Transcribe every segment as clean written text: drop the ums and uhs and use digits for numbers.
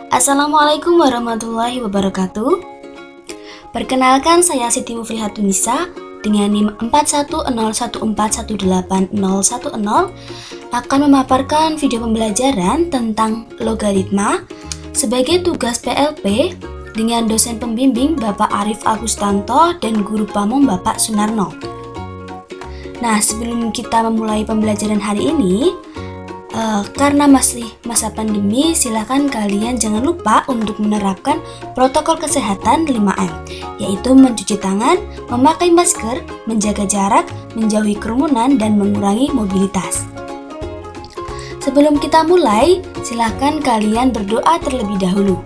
Assalamualaikum warahmatullahi wabarakatuh. Perkenalkan, saya Siti Muflihatunisa dengan NIM 4101418010 akan memaparkan video pembelajaran tentang logaritma sebagai tugas PLP dengan dosen pembimbing Bapak Arif Agustanto dan guru pamong Bapak Sunarno. Nah, sebelum kita memulai pembelajaran hari ini, karena masih masa pandemi, silakan kalian jangan lupa untuk menerapkan protokol kesehatan 5M, yaitu mencuci tangan, memakai masker, menjaga jarak, menjauhi kerumunan, dan mengurangi mobilitas. Sebelum kita mulai, silakan kalian berdoa terlebih dahulu.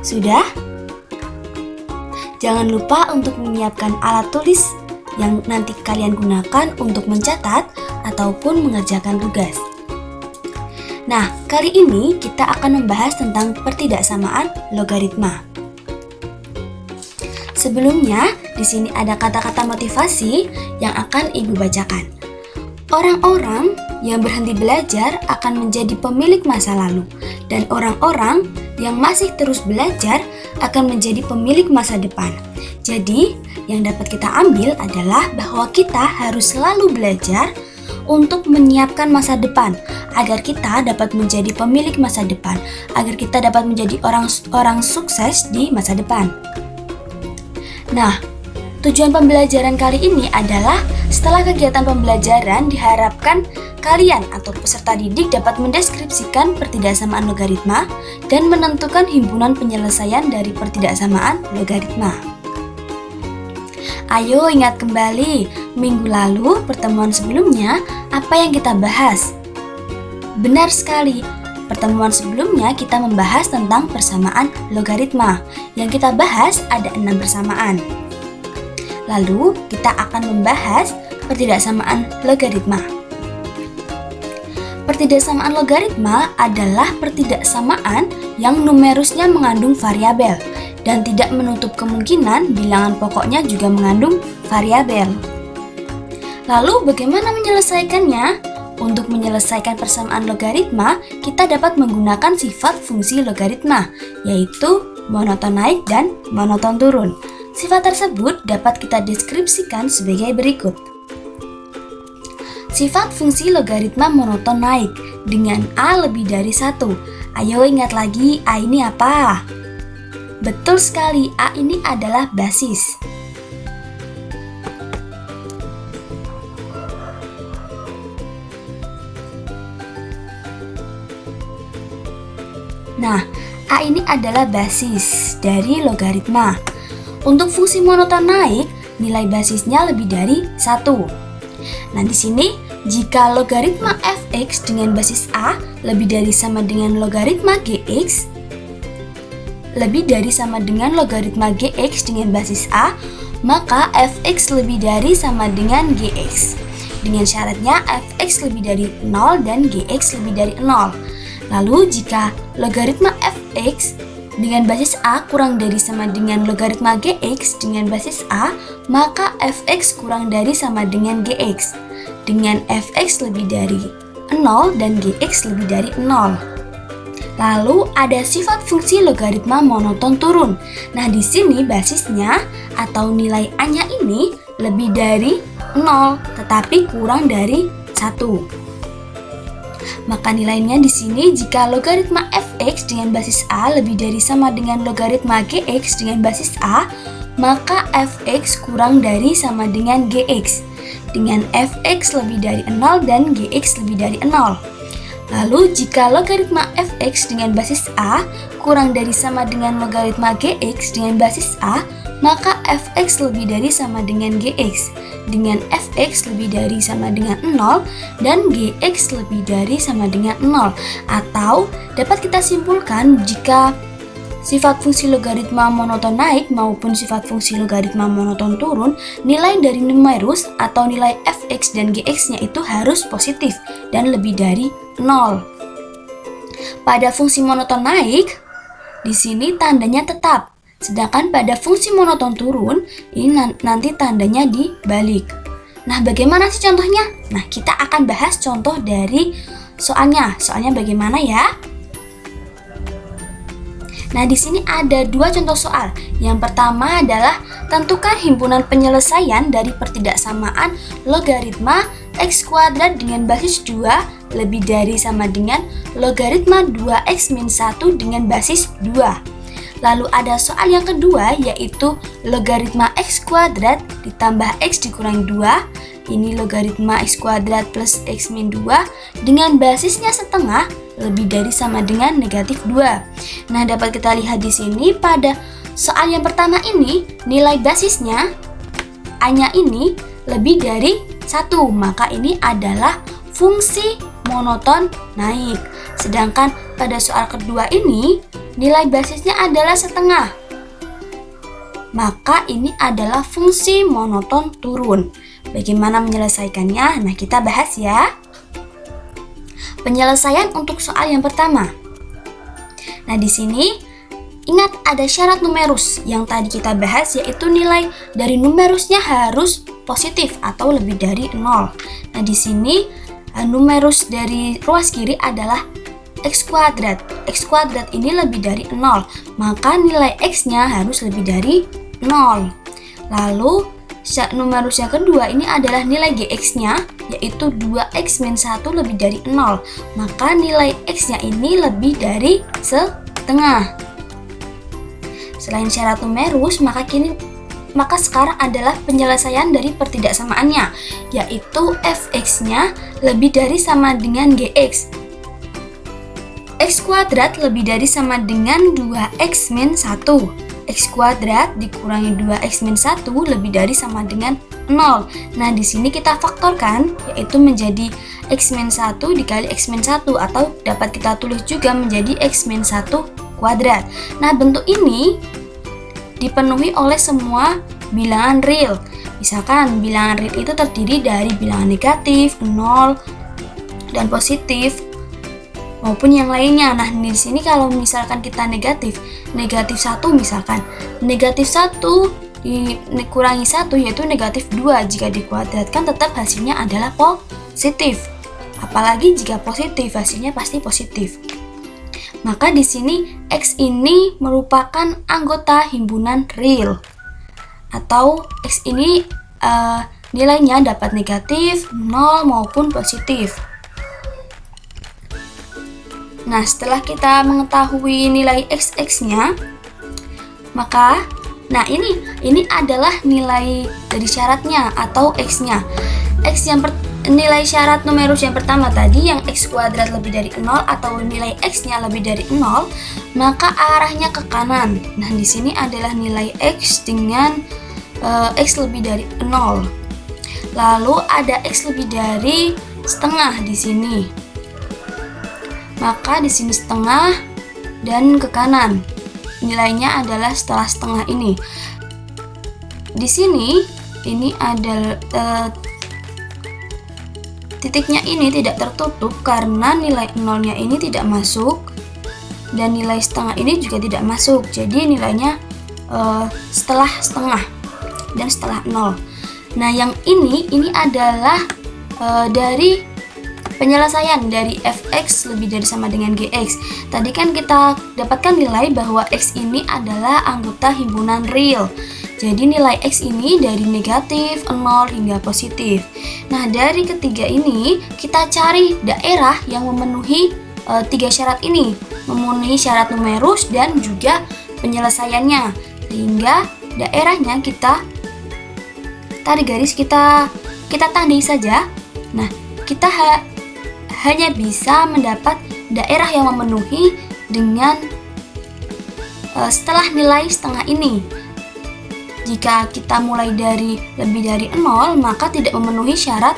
Sudah? Jangan lupa untuk menyiapkan alat tulis yang nanti kalian gunakan untuk mencatat ataupun mengerjakan tugas. Nah, kali ini kita akan membahas tentang pertidaksamaan logaritma. Sebelumnya, di sini ada kata-kata motivasi yang akan Ibu bacakan. Orang-orang yang berhenti belajar akan menjadi pemilik masa lalu, dan orang-orang yang masih terus belajar akan menjadi pemilik masa depan. Jadi, yang dapat kita ambil adalah bahwa kita harus selalu belajar untuk menyiapkan masa depan, agar kita dapat menjadi pemilik masa depan, agar kita dapat menjadi orang sukses di masa depan. Nah, tujuan pembelajaran kali ini adalah setelah kegiatan pembelajaran diharapkan kalian atau peserta didik dapat mendeskripsikan pertidaksamaan logaritma dan menentukan himpunan penyelesaian dari pertidaksamaan logaritma. Ayo ingat kembali, minggu lalu pertemuan sebelumnya apa yang kita bahas? Benar sekali, pertemuan sebelumnya kita membahas tentang persamaan logaritma. Yang kita bahas ada 6 persamaan. Lalu kita akan membahas pertidaksamaan logaritma. Pertidaksamaan logaritma adalah pertidaksamaan yang numerusnya mengandung variabel dan tidak menutup kemungkinan bilangan pokoknya juga mengandung variabel. Lalu bagaimana menyelesaikannya? Untuk menyelesaikan persamaan logaritma, kita dapat menggunakan sifat fungsi logaritma, yaitu monoton naik dan monoton turun. Sifat tersebut dapat kita deskripsikan sebagai berikut. Sifat fungsi logaritma monoton naik dengan A lebih dari 1. Ayo ingat lagi, A ini apa? Betul sekali, A ini adalah basis. Nah, A ini adalah basis dari logaritma. Untuk fungsi monoton naik, nilai basisnya lebih dari 1. Nah, di sini jika logaritma fx dengan basis A lebih dari sama dengan logaritma gx, lebih dari sama dengan logaritma gx dengan basis A, maka fx lebih dari sama dengan gx. Dengan syaratnya fx lebih dari 0 dan gx lebih dari 0. Lalu jika logaritma fx dengan basis A kurang dari sama dengan logaritma gx dengan basis A, maka fx kurang dari sama dengan gx. Dengan fx lebih dari 0 dan gx lebih dari 0. Lalu ada sifat fungsi logaritma monoton turun. Nah, di sini basisnya atau nilai A-nya ini lebih dari 0 tetapi kurang dari 1. Maka nilainya di sini jika logaritma fx dengan basis A lebih dari sama dengan logaritma gx dengan basis A, maka fx kurang dari sama dengan gx. Dengan fx lebih dari 0 dan gx lebih dari 0. Lalu jika logaritma fx dengan basis A kurang dari sama dengan logaritma gx dengan basis A, maka fx lebih dari sama dengan gx. Dengan fx lebih dari sama dengan 0 dan gx lebih dari sama dengan 0. Atau dapat kita simpulkan jika sifat fungsi logaritma monoton naik maupun sifat fungsi logaritma monoton turun, nilai dari numerus atau nilai fx dan gx-nya itu harus positif dan lebih dari 0. Pada fungsi monoton naik, di sini tandanya tetap. Sedangkan pada fungsi monoton turun, ini nanti tandanya dibalik. Nah, bagaimana sih contohnya? Nah, kita akan bahas contoh dari soalnya. Soalnya bagaimana ya? Nah, di sini ada dua contoh soal. Yang pertama adalah tentukan himpunan penyelesaian dari pertidaksamaan logaritma x kuadrat dengan basis 2 lebih dari sama dengan logaritma 2x min 1 dengan basis 2. Lalu ada soal yang kedua, yaitu logaritma x kuadrat ditambah x dikurangi 2. Ini logaritma x kuadrat plus x min 2 dengan basisnya setengah lebih dari sama dengan negatif 2. Nah, dapat kita lihat di sini pada soal yang pertama ini, nilai basisnya A-nya ini lebih dari 1, maka ini adalah fungsi monoton naik. Sedangkan pada soal kedua ini, nilai basisnya adalah setengah, maka ini adalah fungsi monoton turun. Bagaimana menyelesaikannya? Nah, kita bahas ya. Penyelesaian untuk soal yang pertama. Nah, di sini ingat ada syarat numerus yang tadi kita bahas, yaitu nilai dari numerusnya harus positif atau lebih dari 0. Nah, di sini numerus dari ruas kiri adalah x kuadrat. X kuadrat ini lebih dari 0, maka nilai x-nya harus lebih dari 0. Lalu numerus yang kedua ini adalah nilai gx-nya, yaitu 2x min 1 lebih dari 0, maka nilai x-nya ini lebih dari setengah. Selain syarat numerus, maka sekarang adalah penyelesaian dari pertidaksamaannya, yaitu fx-nya lebih dari sama dengan gx. X kuadrat lebih dari sama dengan 2x min 1. X kuadrat dikurangi 2x min 1 lebih dari sama dengan 0. Nah, di sini kita faktorkan, yaitu menjadi x min 1 dikali x min 1, atau dapat kita tulis juga menjadi x min 1 kuadrat. Nah, bentuk ini dipenuhi oleh semua bilangan real. Misalkan bilangan real itu terdiri dari bilangan negatif, 0, dan positif, maupun yang lainnya. Nah, di sini kalau misalkan kita negatif 1 misalkan, negatif 1 dikurangi 1 yaitu negatif 2, jika dikuadratkan tetap hasilnya adalah positif. Apalagi jika positif, hasilnya pasti positif. Maka di sini X ini merupakan anggota himpunan real, atau X ini nilainya dapat negatif, 0 maupun positif. Nah, setelah kita mengetahui nilai x-nya, maka ini adalah nilai dari syaratnya atau x-nya. Nilai syarat numerus yang pertama tadi yang x kuadrat lebih dari 0 atau nilai x-nya lebih dari 0, maka arahnya ke kanan. Nah, di sini adalah nilai x dengan x lebih dari 0. Lalu ada x lebih dari setengah di sini. Maka di sini setengah dan ke kanan. Nilainya adalah setelah setengah ini. Di sini ini adalah titiknya ini tidak tertutup karena nilai nolnya ini tidak masuk dan nilai setengah ini juga tidak masuk. Jadi nilainya setelah setengah dan setelah 0. Nah, yang ini adalah dari penyelesaian dari fx lebih dari sama dengan gx. Tadi kan kita dapatkan nilai bahwa x ini adalah anggota himpunan real. Jadi nilai x ini dari negatif, 0 hingga positif. Nah, dari ketiga ini kita cari daerah yang memenuhi 3 syarat ini, memenuhi syarat numerus dan juga penyelesaiannya. Sehingga daerahnya kita tarik garis, kita tandai saja. Nah, kita hanya bisa mendapat daerah yang memenuhi dengan setelah nilai setengah ini. Jika kita mulai dari lebih dari 0, maka tidak memenuhi syarat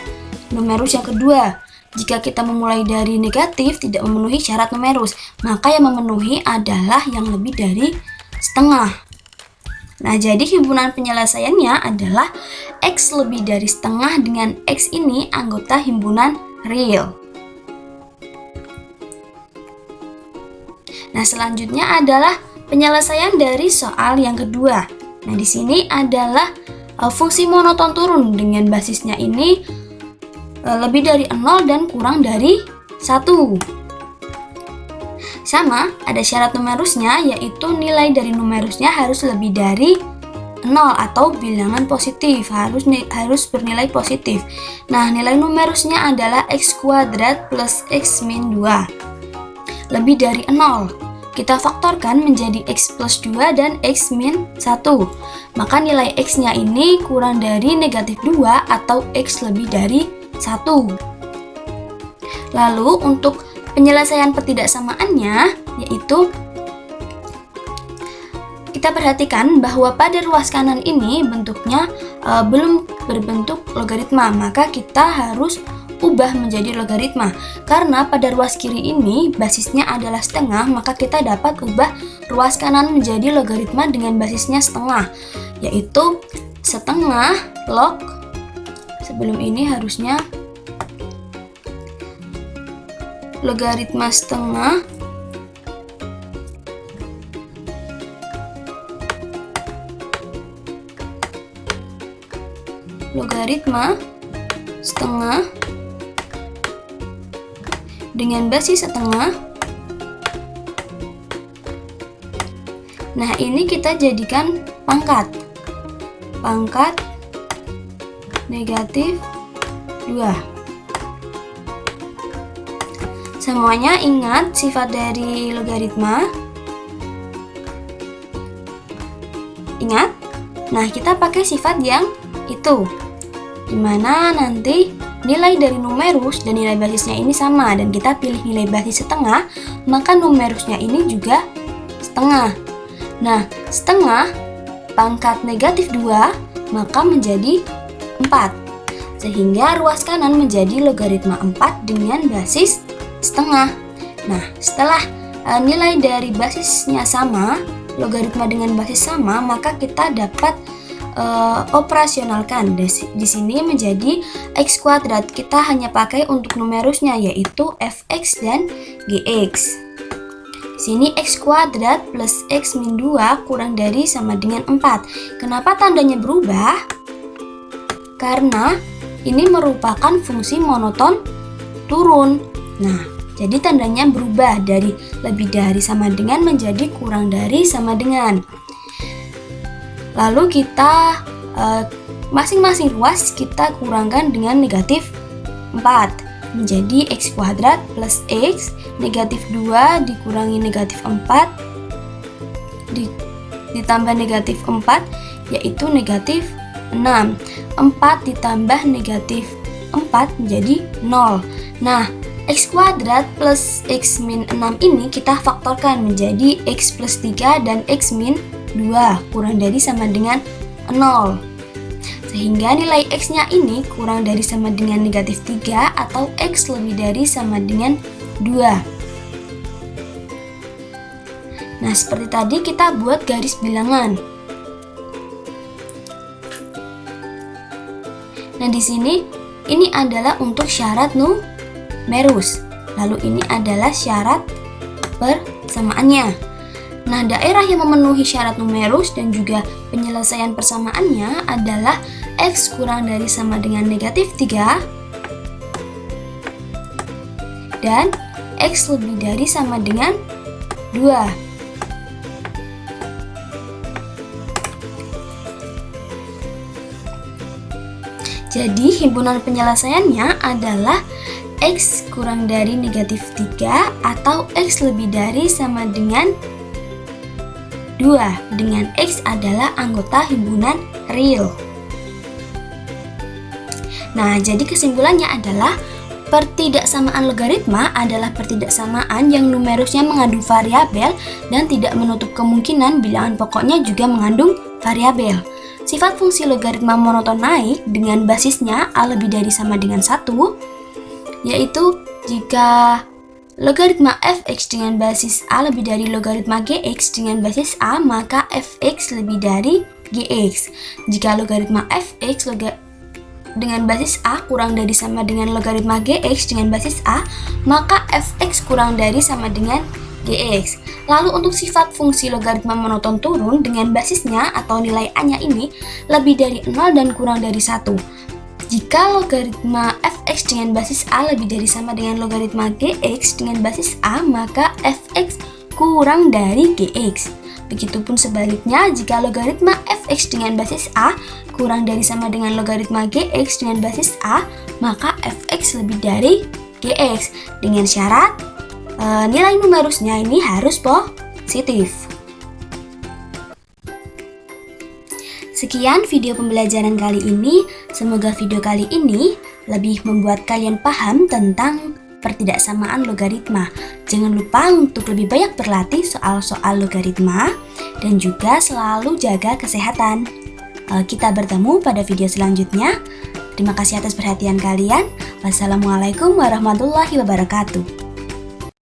numerus yang kedua. Jika kita memulai dari negatif, tidak memenuhi syarat numerus, maka yang memenuhi adalah yang lebih dari setengah. Nah, jadi himpunan penyelesaiannya adalah x lebih dari setengah dengan x ini anggota himpunan real. Nah, selanjutnya adalah penyelesaian dari soal yang kedua. Nah, di sini adalah fungsi monoton turun dengan basisnya ini lebih dari 0 dan kurang dari 1. Sama, ada syarat numerusnya, yaitu nilai dari numerusnya harus lebih dari 0 atau bilangan positif, harus bernilai positif. Nah, nilai numerusnya adalah x kuadrat plus x min 2. Lebih dari 0. Kita faktorkan menjadi x plus 2 dan x min 1. Maka nilai x-nya ini kurang dari negatif 2 atau x lebih dari 1. Lalu untuk penyelesaian pertidaksamaannya, yaitu kita perhatikan bahwa pada ruas kanan ini bentuknya belum berbentuk logaritma, maka kita harus ubah menjadi logaritma. Karena pada ruas kiri ini basisnya adalah setengah, maka kita dapat ubah ruas kanan menjadi logaritma dengan basisnya setengah, yaitu setengah log, sebelum ini harusnya logaritma setengah dengan basis setengah. Nah, ini kita jadikan pangkat negatif 2. Semuanya ingat sifat dari logaritma. Ingat? Nah, kita pakai sifat yang itu, dimana nanti nilai dari numerus dan nilai basisnya ini sama, dan kita pilih nilai basis setengah, maka numerusnya ini juga setengah. Nah, setengah pangkat negatif 2 maka menjadi 4, sehingga ruas kanan menjadi logaritma 4 dengan basis setengah. Nah, setelah nilai dari basisnya sama, logaritma dengan basis sama, maka kita dapat operasionalkan. Di sini menjadi x kuadrat. Kita hanya pakai untuk numerusnya, yaitu fx dan gx. Sini x kuadrat plus x min 2 kurang dari sama dengan 4. Kenapa tandanya berubah? Karena ini merupakan fungsi monoton turun. Nah, jadi tandanya berubah dari lebih dari sama dengan menjadi kurang dari sama dengan. Lalu kita masing-masing ruas kita kurangkan dengan negatif 4, menjadi x kuadrat plus x, negatif 2 dikurangi negatif 4 ditambah negatif 4, yaitu negatif 6. 4 ditambah negatif 4 menjadi 0. Nah, x kuadrat plus x min 6 ini kita faktorkan menjadi x plus 3 dan x min 2 kurang dari sama dengan 0, sehingga nilai x-nya ini kurang dari sama dengan negatif 3 atau x lebih dari sama dengan 2. Nah, seperti tadi kita buat garis bilangan. Nah, di sini ini adalah untuk syarat numerus, lalu ini adalah syarat persamaannya. Nah, daerah yang memenuhi syarat numerus dan juga penyelesaian persamaannya adalah x kurang dari sama dengan negatif 3 dan x lebih dari sama dengan 2. Jadi, himpunan penyelesaiannya adalah x kurang dari negatif 3 atau x lebih dari sama dengan 2, dengan x adalah anggota himpunan real. Nah, jadi kesimpulannya adalah pertidaksamaan logaritma adalah pertidaksamaan yang numerusnya mengandung variabel dan tidak menutup kemungkinan bilangan pokoknya juga mengandung variabel. Sifat fungsi logaritma monoton naik dengan basisnya a lebih dari sama dengan 1, yaitu jika logaritma fx dengan basis a lebih dari logaritma gx dengan basis a, maka fx lebih dari gx. Jika logaritma fx dengan basis a kurang dari sama dengan logaritma gx dengan basis a, maka fx kurang dari sama dengan gx. Lalu untuk sifat fungsi logaritma monoton turun dengan basisnya atau nilai a-nya ini lebih dari 0 dan kurang dari 1. Jika logaritma fx dengan basis A lebih dari sama dengan logaritma gx dengan basis A, maka fx kurang dari gx. Begitupun sebaliknya, jika logaritma fx dengan basis A kurang dari sama dengan logaritma gx dengan basis A, maka fx lebih dari gx, dengan syarat nilai numerusnya ini harus positif. Sekian video pembelajaran kali ini. Semoga video kali ini lebih membuat kalian paham tentang pertidaksamaan logaritma. Jangan lupa untuk lebih banyak berlatih soal-soal logaritma dan juga selalu jaga kesehatan. Kita bertemu pada video selanjutnya. Terima kasih atas perhatian kalian. Wassalamualaikum warahmatullahi wabarakatuh.